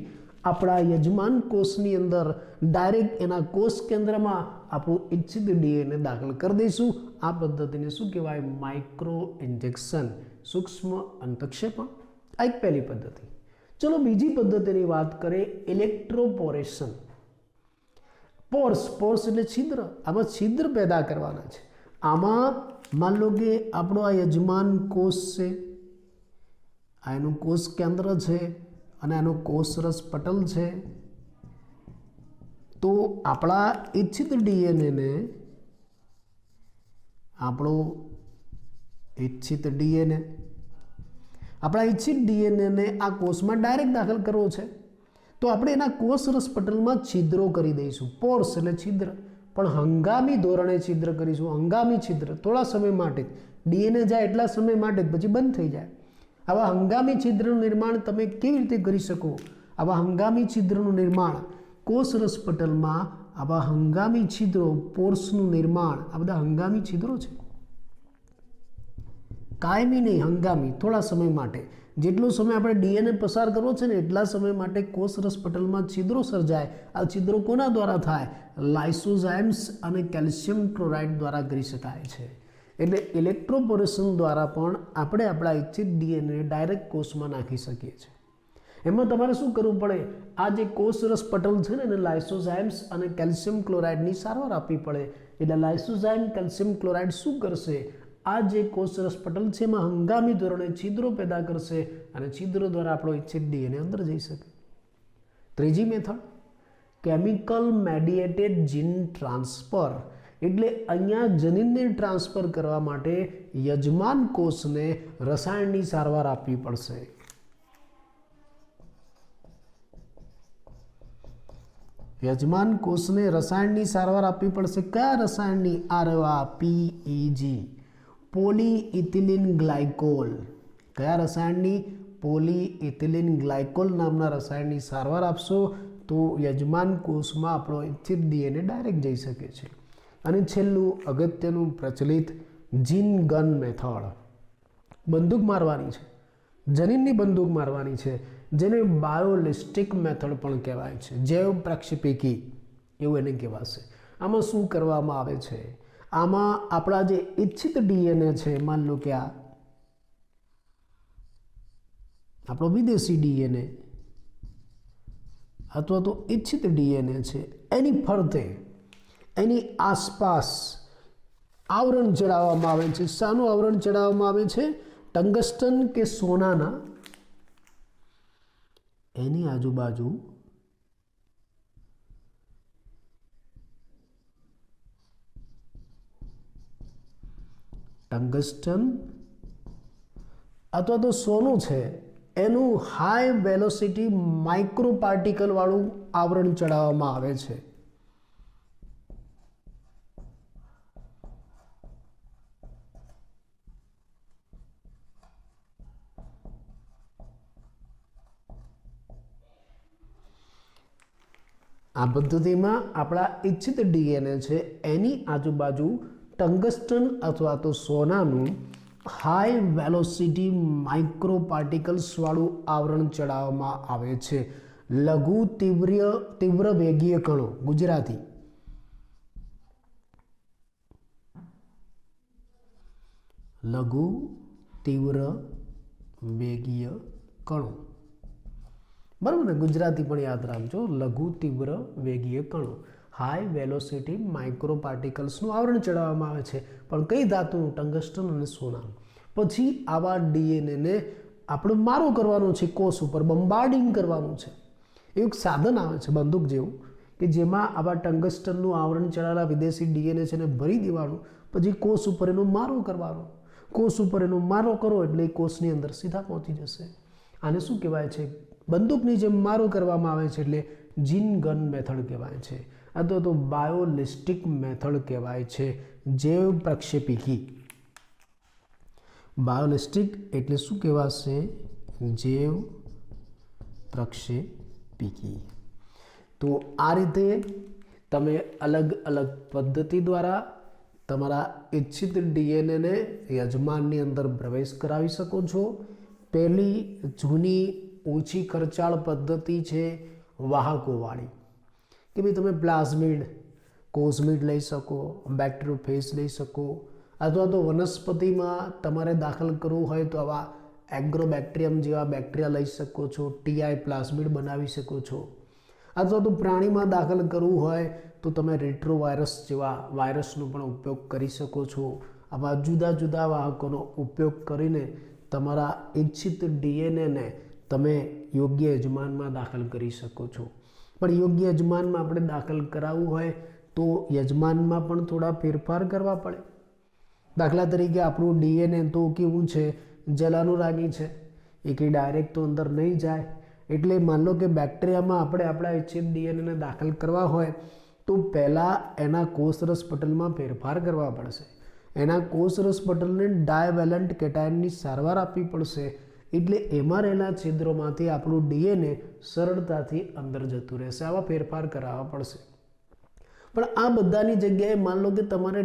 Speaker 1: આપણા યજમાન કોષની અંદર ડાયરેક્ટ એના કોષ કેન્દ્રમાં આપણું ઇચ્છિત ડીએનએ દાખલ કરી દઈશું. આ પદ્ધતિને શું કહેવાય? માઇક્રો ઇન્જેક્શન, સૂક્ષ્મ અંતક્ષેપણ. આ એક પહેલી પદ્ધતિ. ચલો બીજી પદ્ધતિની વાત કરીએ, ઇલેક્ટ્રોપોરેશન. પોર્સ એટલે છિદ્ર. આમાં છિદ્ર પેદા કરવાના છે. આમાં માન લો કે આપણો આ યજમાન કોષ છે, આ એનું કોષ કેન્દ્ર છે અને આનો કોષરસ પટલ છે. તો આપણા ઇચ્છિત ડીએનએને આપણા ઇચ્છિત ડીએનએને આ કોષમાં ડાયરેક્ટ દાખલ કરવો છે તો આપણે એના કોષરસ પટલમાં છિદ્રો કરી દઈશું. પોર્સ એટલે છિદ્ર, પણ હંગામી ધોરણે છિદ્ર કરીશું. હંગામી છિદ્ર, થોડા સમય માટે. ડીએનએ જાય એટલા સમય માટે, પછી બંધ થઈ જાય. આવા હંગામી છિદ્રનું નિર્માણ તમે કેવી રીતે કરી શકો? આવા હંગામી છિદ્રનું નિર્માણ કોષરસ પટલમાં, આવા હંગામી છિદ્રો, પોર્સનું નિર્માણ, આ બધા હંગામી છિદ્રો છે. કાયમી નહીં, હંગામી, થોડા સમય માટે. જેટલો સમય આપણે ડીએનએ પસાર કરવો છે ને એટલા સમય માટે કોષરસ પટલમાં છિદ્રો સર્જાય. આ છિદ્રો કોના દ્વારા થાય? લાઇસોઝાઇમ્સ અને કેલ્શિયમ ક્લોરાઇડ દ્વારા કરી શકાય છે. એટલે ઇલેક્ટ્રોપોરેશન દ્વારા પણ આપણે આપણા ઇચ્છિત ડીએનએ ડાયરેક્ટ કોષમાં નાખી શકીએ છીએ. એમાં તમારે શું કરવું પડે? આ જે કોષરસ પટલ છે ને એને લાઇસોઝાઇમ્સ અને કેલ્શિયમ ક્લોરાઇડની સારવાર આપવી પડે. એટલે લાઇસોઝાઇમ કેલ્શિયમ ક્લોરાઇડ શું કરશે? આ જે કોષરસ પટલ છે એમાં હંગામી ધોરણે છિદ્રો પેદા કરશે અને છિદ્રો દ્વારા આપણો ઇચ્છિત ડીએનએ અંદર જઈ શકે. ત્રીજી મેથડ, કેમિકલ મેડિએટેડ જીન ટ્રાન્સફર. એટલે અહીંયા જનીનને ટ્રાન્સફર કરવા માટે યજમાન કોષને રસાયણની સારવાર આપવી પડશે. યજમાન કોષને રસાયણની સારવાર આપવી પડશે. કયા રસાયણની? Aarva PEG, polyethylene glycol. કયા રસાયણની? પોલીઇથિલિન ગ્લાયકોલ નામના રસાયણની સારવાર આપશો તો યજમાન કોષમાં આપણો ઇચ્છિત DNA ડાયરેક્ટ જઈ શકે છે. અને છેલ્લું અગત્યનું પ્રચલિત જીન ગન મેથડ. બંદૂક મારવાની છે, જનીનની બંદૂક મારવાની છે, જેને બાયોલિસ્ટિક મેથડ પણ કહેવાય છે. જૈવ પ્રક્ષેપીકી એવું એને કહેવાશે. આમાં શું કરવામાં આવે છે? આમાં આપણા જે ઇચ્છિત DNA છે, માન લો કે આ આપણો વિદેશી DNA અથવા તો ઇચ્છિત DNA છે, એની ફરતે એની આસપાસ આવરણ ચડાવવામાં આવે છે. શાનું આવરણ ચડાવવામાં આવે છે? ટંગસ્ટન કે સોનાના એની આજુબાજુ ટંગસ્ટન અથવા તો સોનું છે એનું હાઈ વેલોસિટી માઇક્રો પાર્ટિકલ વાળું આવરણ ચડાવવામાં આવે છે. આ પદ્ધતિમાં આપણા ઇચ્છિત DNA છે એની આજુબાજુ ટંગસ્ટન અથવા તો સોનાનું હાઈ વેલોસિટી માઇક્રો પાર્ટિકલ્સ વાળું આવરણ ચડાવવામાં આવે છે. લઘુ તીવ્ર વેગીય કણો, ગુજરાતી લઘુ તીવ્ર વેગીય કણો, બરાબર ને? ગુજરાતી પણ યાદ રાખજો. લઘુ તીવ્ર વેગીય કણો, હાઈ વેલોસિટી માઇક્રો પાર્ટિકલ્સનું આવરણ ચડાવવામાં આવે છે. પણ કઈ ધાતુનું? ટંગસ્ટન અને સોનાનું. પછી આવા DNA ને આપણે મારો કરવાનો છે, કોષ ઉપર બંબાર્ડિંગ કરવાનું છે. એક સાધન આવે છે બંદૂક જેવું કે જેમાં આવા ટંગસ્ટનનું આવરણ ચડાવેલા વિદેશી DNA છે એને ભરી દેવાનું. પછી કોષ ઉપર એનો મારો કરવાનો. કોષ ઉપર એનો મારો કરો એટલે એ કોષની અંદર સીધા પહોંચી જશે. આને શું કહેવાય છે? બંદૂકની જેમ મારો કરવામાં આવે છે એટલે જીન ગન મેથડ કહેવાય છે, અથવા તો બાયોલિસ્ટિક મેથડ કહેવાય છે. જૈવ પ્રક્ષેપીકી. બાયોલિસ્ટિક એટલે શું કહેવાશે? જૈવ પ્રક્ષેપીકી. તો આ રીતે તમે અલગ અલગ પદ્ધતિ દ્વારા તમારા ઇચ્છિત DNA ને યજમાનની અંદર પ્રવેશ કરાવી શકો છો. પહેલી જૂની ઓછી ખર્ચાળ પદ્ધતિ છે વાહકોવાળી, કે ભાઈ તમે પ્લાઝમિડ, કોઝમિડ લઈ શકો, બેક્ટેરિયોફેજ લઈ શકો, અથવા તો વનસ્પતિમાં તમારે દાખલ કરવું હોય તો આવા એગ્રોબેક્ટેરિયમ જેવા બેક્ટેરિયા લઈ શકો છો, TI પ્લાઝમિડ બનાવી શકો છો. અથવા તો પ્રાણીમાં દાખલ કરવું હોય તો તમે રેટ્રોવાયરસ જેવા વાયરસનો પણ ઉપયોગ કરી શકો છો. આવા જુદા જુદા વાહકોનો ઉપયોગ કરીને તમારા ઇચ્છિત DNA ને તમે યોગ્ય યજમાનમાં દાખલ કરી શકો છો. પણ યોગ્ય યજમાનમાં આપણે દાખલ કરાવવું હોય તો યજમાનમાં પણ થોડા ફેરફાર કરવા પડે. દાખલા તરીકે આપણું DNA તો કેવું છે? જલાનુરાગી છે, એ કંઈ ડાયરેક્ટ તો અંદર નહીં જાય. એટલે માન લો કે બેક્ટેરિયામાં આપણે આપણા ઇચ્છિત DNA ને દાખલ કરવા હોય તો પહેલાં એના કોષરસ પટલમાં ફેરફાર કરવા પડશે. એના કોષરસ પટલને ડાયવેલન્ટ કેટાયનની સારવાર આપવી પડશે. એટલે એમાં રહેલા છિદ્રોમાંથી આપણું DNA સરળતાથી અંદર જતું રહેશે. આવા ફેરફાર કરાવવા પડશે. પણ આ બધાની જગ્યાએ માન લો કે તમારે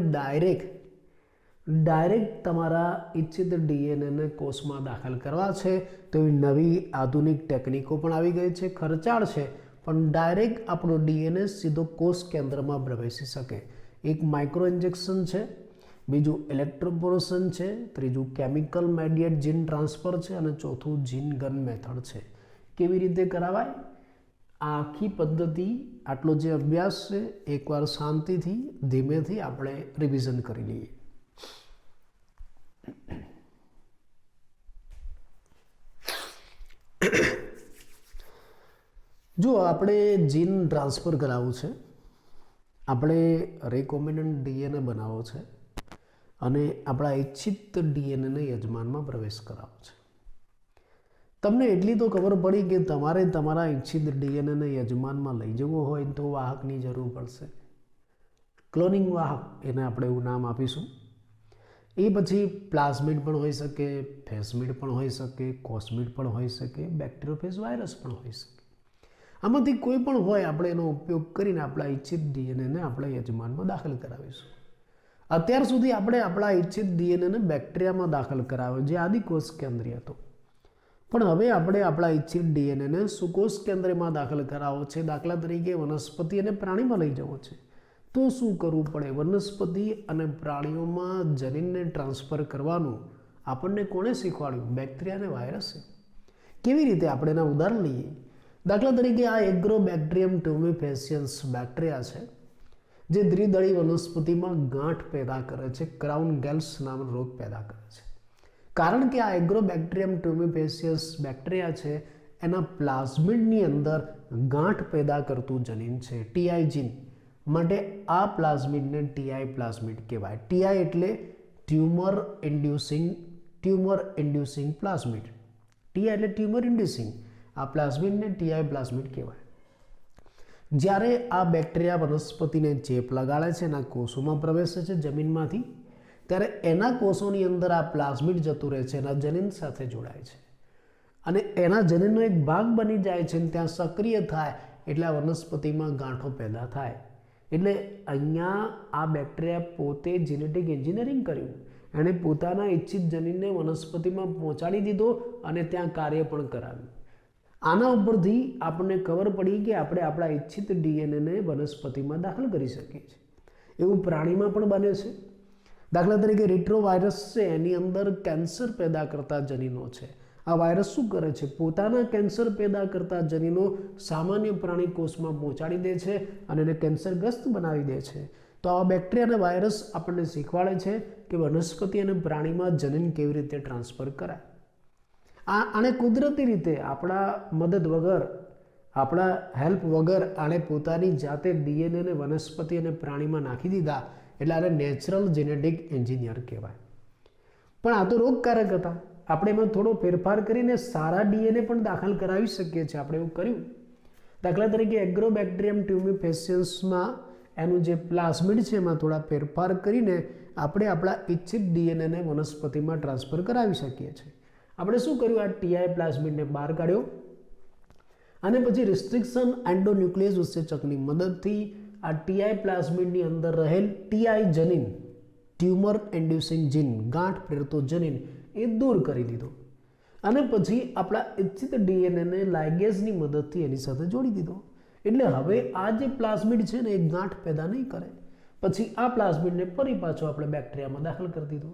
Speaker 1: ડાયરેક્ટ તમારા ઇચ્છિત DNA ને કોષમાં દાખલ કરવા છે તો એવી નવી આધુનિક ટેકનિકો પણ આવી ગઈ છે. ખર્ચાળ છે પણ ડાયરેક્ટ આપણો DNA સીધો કોષ કેન્દ્રમાં પ્રવેશી શકે. એક માઇક્રો ઇન્જેક્શન છે, બીજું ઇલેક્ટ્રોપોરેશન છે, ત્રીજું કેમિકલ મેડિયેટ જીન ટ્રાન્સફર છે અને ચોથું જીન ગન મેથડ છે. કેવી રીતે કરાવાય? આ આખી પદ્ધતિ, આટલો જે અભ્યાસ છે એકવાર શાંતિથી ધીમેથી આપણે રિવિઝન કરી લઈએ. જો આપણે જીન ટ્રાન્સફર કરાવવું છે, આપણે રેકોમ્બિનન્ટ DNA બનાવવો છે અને આપણા ઇચ્છિત DNA ને યજમાનમાં પ્રવેશ કરાવવો છે. તમને એટલી તો ખબર પડી કે તમારે તમારા ઈચ્છિત ડીએનએને યજમાનમાં લઈ જવું હોય તો વાહકની જરૂર પડશે. ક્લોનિંગ વાહક, એને આપણે એવું નામ આપીશું. એ પછી પ્લાઝમિડ પણ હોઈ શકે, ફેસમિડ પણ હોઈ શકે, કોસ્મિડ પણ હોઈ શકે, બેક્ટેરિયોફેજ વાયરસ પણ હોઈ શકે. આમાંથી કોઈ પણ હોય, આપણે એનો ઉપયોગ કરીને આપણા ઈચ્છિત ડીએનએને આપણા યજમાનમાં દાખલ કરાવીશું. અત્યાર સુધી આપણે આપણા ઈચ્છિત ડીએનએને બેક્ટેરિયામાં દાખલ કરાવ્યો, જે આદિકોષ કેન્દ્રીય હતો. પણ હવે આપણે આપણા ઈચ્છિત ડીએનએને સુકોષ કેન્દ્રમાં દાખલ કરાવવો છે. દાખલા તરીકે વનસ્પતિ અને પ્રાણીમાં લઈ જવો છે. તો શું કરવું પડે? વનસ્પતિ અને પ્રાણીઓમાં જનીનને ટ્રાન્સફર કરવાનું આપણને કોણે શીખવાડ્યું? બેક્ટેરિયા અને વાયરસે. કેવી રીતે? આપણે એના ઉદાહરણ લઈએ. દાખલા તરીકે આ એગ્રોબેક્ટેરિયમ ટ્યુમેફેસિયન્સ બેક્ટેરિયા છે, જે દ્વિદળી વનસ્પતિમાં ગાંઠ પેદા કરે છે, ક્રાઉન ગેલ્સ નામનો રોગ પેદા કરે છે. કારણ કે આ એગ્રોબેક્ટેરિયમ ટ્યુમેફેસિયન્સ બેક્ટેરિયા છે, એના પ્લાઝમિડની અંદર ગાંઠ પેદા કરતું જનીન છે, ટીઆઈ જીન. માટે આ પ્લાઝમિડને ટીઆઈ પ્લાઝમિડ કહેવાય. ટીઆઈ એટલે ટ્યુમર ઇન્ડ્યુસિંગ પ્લાઝમિડ. ટીઆઈ એટલે ટ્યુમર ઇન્ડ્યુસિંગ. આ પ્લાઝમિડને ટીઆઈ પ્લાઝમિડ કહેવાય. જ્યારે આ બેક્ટેરિયા વનસ્પતિને ચેપ લગાડે છે, એના કોષોમાં પ્રવેશે છે જમીનમાંથી, ત્યારે એના કોષોની અંદર આ પ્લાઝમિડ જતું રહે છે, એના જનીન સાથે જોડાય છે અને એના જનીનનો એક ભાગ બની જાય છે અને ત્યાં સક્રિય થાય એટલે આ વનસ્પતિમાં ગાંઠો પેદા થાય. એટલે અહીંયા આ બેક્ટેરિયા પોતે જેનેટિક એન્જિનિયરિંગ કર્યું. એણે પોતાના ઈચ્છિત જનીનને વનસ્પતિમાં પહોંચાડી દીધો અને ત્યાં કાર્ય પણ કરાવ્યું. આના ઉપરથી આપણને ખબર પડી કે આપણે આપણા ઈચ્છિત ડીએનએને વનસ્પતિમાં દાખલ કરી શકીએ છીએ. એવું પ્રાણીમાં પણ બને છે. દાખલા તરીકે રેટ્રોવાયરસ છે, એની અંદર કેન્સર પેદા કરતા જનીનો છે. આ વાયરસ શું કરે છે? પોતાના કેન્સર પેદા કરતા જનીનો સામાન્ય પ્રાણી કોષમાં પહોંચાડી દે છે અને એને કેન્સરગ્રસ્ત બનાવી દે છે. તો આ બેક્ટેરિયા અને વાયરસ આપણને શીખવાડે છે કે વનસ્પતિ અને પ્રાણીમાં જનીન કેવી રીતે ટ્રાન્સફર કરાય. આણે કુદરતી રીતે આપણા મદદ વગર, આપણા હેલ્પ વગર આણે પોતાની જાતે ડીએનએને વનસ્પતિ અને પ્રાણીમાં નાખી દીધા. એટલે આને નેચરલ જેનેટિક એન્જિનિયર કહેવાય. પણ આ તો રોગકારક હતા. આપણે એમાં થોડો ફેરફાર કરીને સારા ડીએનએ પણ દાખલ કરાવી શકીએ છીએ. આપણે એવું કર્યું. દાખલા તરીકે એગ્રોબેક્ટેરિયમ ટ્યુમેફેસિયન્સમાં એનું જે પ્લાઝમિડ છે, એમાં થોડા ફેરફાર કરીને આપણે આપણા ઈચ્છિત ડીએનએને વનસ્પતિમાં ટ્રાન્સફર કરાવી શકીએ છીએ. આપણે શું કર્યું? આ ટીઆઈ પ્લાઝમિડને બહાર કાઢ્યો અને પછી રિસ્ટ્રિક્શન એન્ડોન્યુક્લિયસ ઉત્સેચકની મદદથી આ ટીઆઈ પ્લાઝમિડની અંદર રહેલ ટીઆઈ જનીન, ટ્યુમર ઇન્ડ્યુસિંગ જીન, ગાંઠ પ્રેરતો જનીન, એ દૂર કરી દીધો અને પછી આપણા ઈચ્છિત ડીએનએને લાઇગેઝની મદદથી એની સાથે જોડી દીધો. એટલે હવે આ જે પ્લાઝમિડ છે ને, એ ગાંઠ પેદા નહીં કરે. પછી આ પ્લાઝમિડને ફરી પાછો આપણે બેક્ટેરિયામાં દાખલ કરી દીધો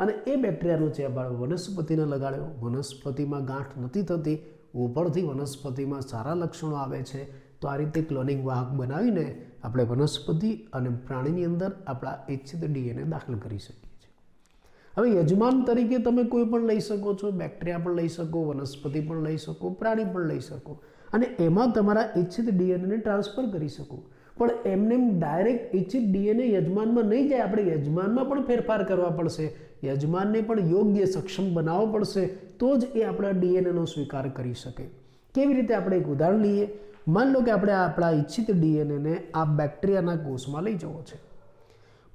Speaker 1: અને એ બેક્ટેરિયાનો ચેપ વનસ્પતિને લગાડ્યો. વનસ્પતિમાં ગાંઠ નથી થતી, ઉપરથી વનસ્પતિમાં સારા લક્ષણો આવે છે. તો આ રીતે ક્લોનિંગ વાહક બનાવીને આપણે વનસ્પતિ અને પ્રાણીની અંદર આપણા ઈચ્છિત ડીએનએ દાખલ કરી શકીએ છીએ. હવે યજમાન તરીકે તમે કોઈ પણ લઈ શકો છો. બેક્ટેરિયા પણ લઈ શકો, વનસ્પતિ પણ લઈ શકો, પ્રાણી પણ લઈ શકો અને એમાં તમારા ઈચ્છિત ડીએનએને ટ્રાન્સફર કરી શકો. પણ એમને ડાયરેક્ટ ઈચ્છિત ડીએનએ યજમાનમાં નહીં જાય. આપણે યજમાનમાં પણ ફેરફાર કરવા પડશે. યજમાનને પણ યોગ્ય સક્ષમ બનાવવો પડશે, તો જ એ આપણા ડીએનએનો સ્વીકાર કરી શકે. કેવી રીતે? આપણે એક ઉદાહરણ લઈએ. માન લો કે આપણે આપણા ઈચ્છિત ડીએનએને આ બેક્ટેરિયાના કોષમાં લઈ જવો છે,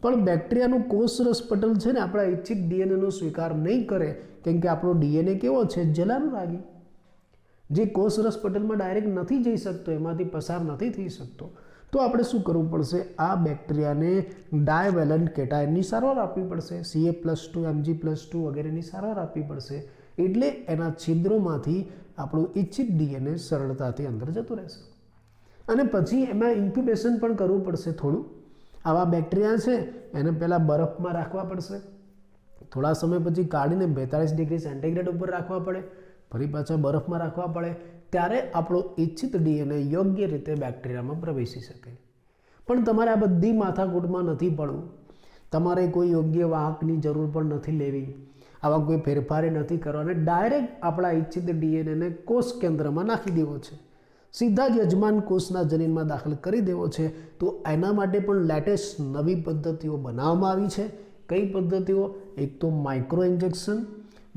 Speaker 1: પણ બેક્ટેરિયાનું કોષરસ પટલ છે ને, આપણા ઈચ્છિત ડીએનએનો સ્વીકાર નહીં કરે. કેમ કે આપણો ડીએનએ કેવો છે? જલાનુરાગી, જે કોષરસ પટલમાં ડાયરેક્ટ નથી જઈ શકતો, એમાંથી પસાર નથી થઈ શકતો. તો આપણે શું કરવું પડશે? આ બેક્ટેરિયાને ડાયવેલન્ટ કેટાયનની સારવાર આપવી પડશે. Ca+2, Mg+2 વગેરેની સારવાર આપવી પડશે. એટલે એના છિદ્રોમાંથી આપણું ઈચ્છિત ડીએનએ સરળતાથી અંદર જતું રહેશે. અને પછી એમાં ઇન્ક્યુબેશન પણ કરવું પડશે થોડું. આવા બેક્ટેરિયા છે એને પહેલાં બરફમાં રાખવા પડશે, થોડા સમય પછી કાઢીને 42 ડિગ્રી સેન્ટીગ્રેડ ઉપર રાખવા પડે, ફરી પાછા બરફમાં રાખવા પડે. ત્યારે આપણો ઈચ્છિત ડીએનએ યોગ્ય રીતે બેક્ટેરિયામાં પ્રવેશી શકે. પણ તમારે આ બધી માથાકૂટમાં નથી પડવું. તમારે કોઈ યોગ્ય વાહકની જરૂર પણ નથી લેવી. આવા કોઈ ફેરફારે નથી કરવાને. ડાયરેક્ટ આપણા ઈચ્છિત ડીએનએને કોષ કેન્દ્રમાં નાખી દેવો છે. સીધા જ યજમાન કોષના જનીનમાં દાખલ કરી દેવો છે. તો એના માટે પણ લેટેસ્ટ નવી પદ્ધતિઓ બનાવવામાં આવી છે. કઈ પદ્ધતિઓ? એક તો માઇક્રો ઇન્જેક્શન,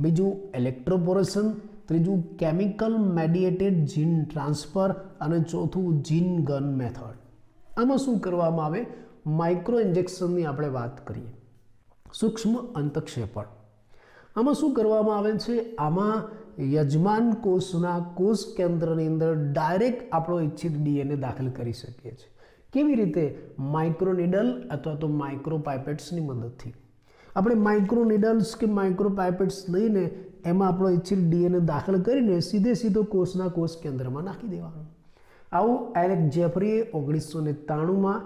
Speaker 1: બીજું ઇલેક્ટ્રોપોરેશન, ત્રીજું કેમિકલ મેડિએટેડ જીન ટ્રાન્સફર અને ચોથું જીન ગન મેથડ. આમાં શું કરવામાં આવે? માઇક્રો ઇન્જેક્શનની આપણે વાત કરીએ. સૂક્ષ્મ અંતક્ષેપણ. આમાં શું કરવામાં આવે છે? આમાં યજમાન કોષના કોષ કેન્દ્રની અંદર ડાયરેક્ટ આપણો ઈચ્છિત ડીએનએ દાખલ કરી શકીએ છીએ. કેવી રીતે? માઇક્રોનીડલ અથવા તો માઇક્રોપાઇપેટ્સની મદદથી. આપણે માઇક્રોનીડલ્સ કે માઇક્રોપાઇપેટ્સ લઈને એમાં આપણો ઈચ્છિત ડીએનએ દાખલ કરીને સીધો કોષના કોષ કેન્દ્રમાં નાખી દેવાનું. આવું એલેક જેફરીએ 1993માં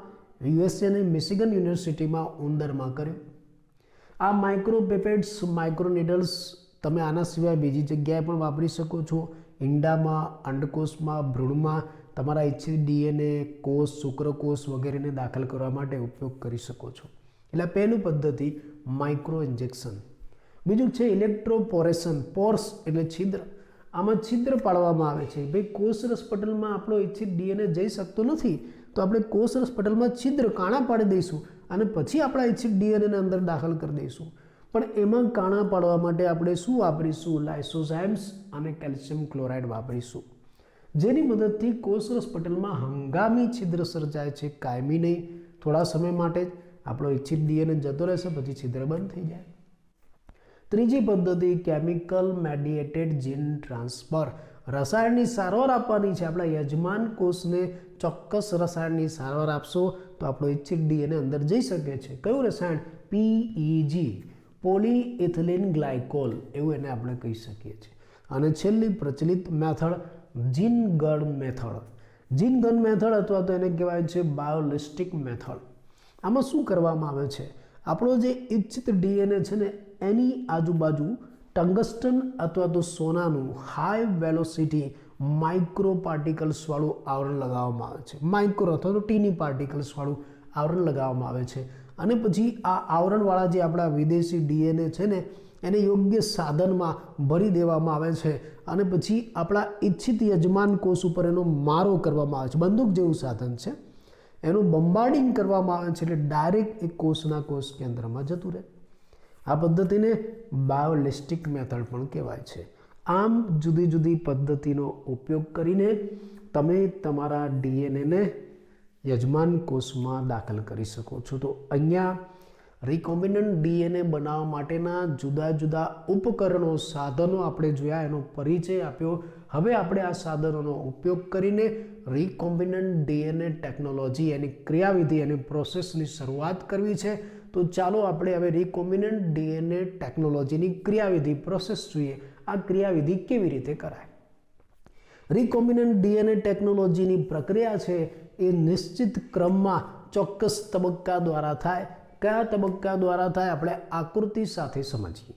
Speaker 1: યુએસએની મિશિગન યુનિવર્સિટીમાં ઉંદરમાં કર્યું. આ માઇક્રોપેપેટ્સ માઇક્રોનીડલ્સ તમે આના સિવાય બીજી જગ્યાએ પણ વાપરી શકો છો. ઈંડામાં, અંડકોષમાં, ભ્રૂણમાં તમારા ઈચ્છિત ડીએનએ કોષ, શુક્રકોષ વગેરેને દાખલ કરવા માટે ઉપયોગ કરી શકો છો. એટલે પહેલું પદ્ધતિ માઇક્રો ઇન્જેક્શન. બીજું છે ઇલેક્ટ્રોપોરેશન. પોર્સ એટલે છિદ્ર. આમાં છિદ્ર પાડવામાં આવે છે. ભાઈ કોષરસ પટલમાં આપણો ઈચ્છિત ડીએનએ જઈ શકતો નથી તો આપણે કોષરસ પટલમાં છિદ્ર કાણા પાડી દઈશું અને પછી આપણા ઈચ્છિત ડીએનએને અંદર દાખલ કરી દઈશું. પણ એમાં કાણા પાડવા માટે આપણે શું વાપરીશું? લાઇસોઝાઇમ્સ અને કેલ્શિયમ ક્લોરાઇડ વાપરીશું, જેની મદદથી કોષરસ પટલમાં હંગામી છિદ્ર સર્જાય છે. કાયમી નહીં, થોડા સમય માટે જ આપણો ઈચ્છિત ડીએનએ જતો રહેશે, પછી છિદ્ર બંધ થઈ જાય. ત્રીજી પદ્ધતિ કેમિકલ મેડિએટેડ જીન ટ્રાન્સફર. રસાયણની સારવાર આપવાની છે. આપણા યજમાન કોષને ચોક્કસ રસાયણની સારવાર આપશો તો આપણો ઈચ્છિત ડીએનએ અંદર જઈ શકે છે. કયું રસાયણ? PEG, પોલીઇથિલિન ગ્લાયકોલ, એવું એને આપણે કહી શકીએ છીએ. અને છેલ્લી પ્રચલિત મેથડ જીન ગન મેથડ. જીન ગન મેથડ અથવા તો એને કહેવાય છે બાયોલિસ્ટિક મેથડ. આમાં શું કરવામાં આવે છે? આપણો જે ઈચ્છિત ડીએનએ છે ને એની આજુબાજુ ટંગસ્ટન અથવા તો સોનાનું હાઈ વેલોસિટી માઇક્રો પાર્ટિકલ્સવાળું આવરણ લગાવવામાં આવે છે. માઇક્રો અથવા તો ટીની પાર્ટિકલ્સવાળું આવરણ લગાવવામાં આવે છે. અને પછી આ આવરણવાળા જે આપણા વિદેશી ડીએનએ છે ને એને યોગ્ય સાધનમાં ભરી દેવામાં આવે છે અને પછી આપણા ઈચ્છિત યજમાન કોષ ઉપર એનો મારો કરવામાં આવે છે. બંદૂક જેવું સાધન છે. એનું બોમ્બાર્ડિંગ કરવામાં આવે છે એટલે ડાયરેક્ટ એ કોષના કોષ કેન્દ્રમાં જતું રહે. આ પદ્ધતિને બાયોલિસ્ટિક મેથડ પણ કહેવાય છે. આમ જુદી જુદી પદ્ધતિનો ઉપયોગ કરીને તમે તમારા ડીએનએને યજમાન કોષમાં દાખલ કરી શકો છો. તો અહીંયા રિકોમ્બિનન્ટ ડીએનએ બનાવવા માટેના જુદા જુદા ઉપકરણો, સાધનો આપણે જોયા, એનો પરિચય આપ્યો. હવે આપણે આ સાધનોનો ઉપયોગ કરીને રિકોમ્બિનન્ટ ડીએનએ ટેકનોલોજી, એની ક્રિયાવિધિ, એની પ્રોસેસની શરૂઆત કરવી છે. તો ચાલો આપણે હવે રિકોમ્બિનન્ટ ડીએનએ ટેકનોલોજીની ક્રિયાવિધિ, પ્રોસેસ જોઈએ. આ ક્રિયાવિધિ કેવી રીતે કરાય? રિકોમ્બિનન્ટ ડીએનએ ટેકનોલોજીની પ્રક્રિયા છે એ નિશ્ચિત ક્રમમાં ચોક્કસ તબક્કા દ્વારા થાય. કયા તબક્કા દ્વારા થાય આપણે આકૃતિ સાથે સમજીએ.